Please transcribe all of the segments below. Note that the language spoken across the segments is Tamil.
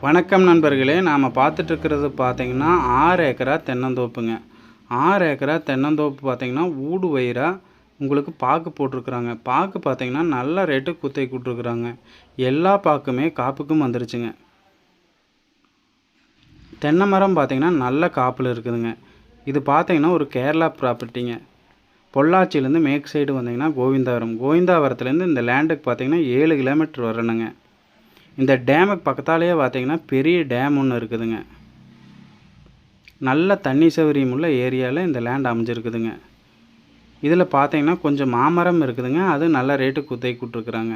வணக்கம் நண்பர்களே, நாம் பார்த்துட்ருக்கிறது பார்த்திங்கன்னா 6 ஏக்கரா தென்னந்தோப்புங்க. 6 ஏக்கரா தென்னந்தோப்பு பார்த்திங்கன்னா ஊடு வயிறாக உங்களுக்கு பாக்கு போட்டிருக்குறாங்க. பாக்கு பார்த்திங்கன்னா நல்ல ரேட்டு குத்தகை விட்ருக்குறாங்க. எல்லா பாக்குமே காப்புக்கும் வந்துருச்சுங்க. தென்னை மரம் பார்த்திங்கன்னா நல்ல காப்பில் இருக்குதுங்க. இது பார்த்திங்கன்னா ஒரு கேரளா ப்ராப்பர்ட்டிங்க. பொள்ளாச்சியிலேருந்து மேற்கு சைடு வந்தீங்கன்னா கோவிந்தாவரத்துலேருந்து இந்த லேண்டுக்கு பார்த்திங்கன்னா 7 கிலோமீட்டர் வரணுங்க. இந்த டேமுக்கு பக்கத்தாலேயே பார்த்திங்கன்னா பெரிய டேம் ஒன்று இருக்குதுங்க. நல்ல தண்ணி சௌகரியம் உள்ள ஏரியாவில் இந்த லேண்ட் அமைஞ்சிருக்குதுங்க. இதில் பார்த்திங்கன்னா கொஞ்சம் மாமரம் இருக்குதுங்க. அது நல்ல ரேட்டு குத்தகை விட்ருக்குறாங்க.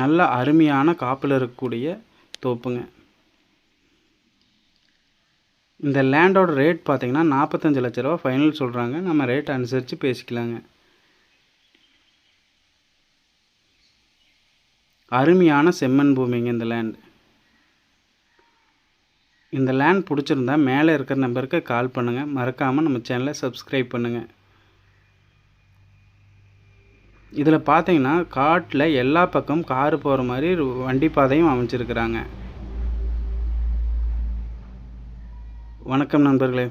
நல்ல அருமையான காப்பில் இருக்கக்கூடிய தோப்புங்க. இந்த லேண்டோட ரேட் பார்த்திங்கன்னா 45 லட்ச ரூபா ஃபைனல் சொல்கிறாங்க. நம்ம ரேட் அனுசரித்து பேசிக்கலாங்க. அருமையான செம்மண் பூமிங்க இந்த லேண்ட். இந்த லேண்ட் பிடிச்சிருந்தா மேலே இருக்கிற நம்பருக்கு கால் பண்ணுங்கள். மறக்காமல் நம்ம சேனலை சப்ஸ்கிரைப் பண்ணுங்கள். இதில் பார்த்தீங்கன்னா காட்டில் எல்லா பக்கம் காரு போகிற மாதிரி வண்டி பாதையும் அமைச்சிருக்கிறாங்க. வணக்கம் நண்பர்களே.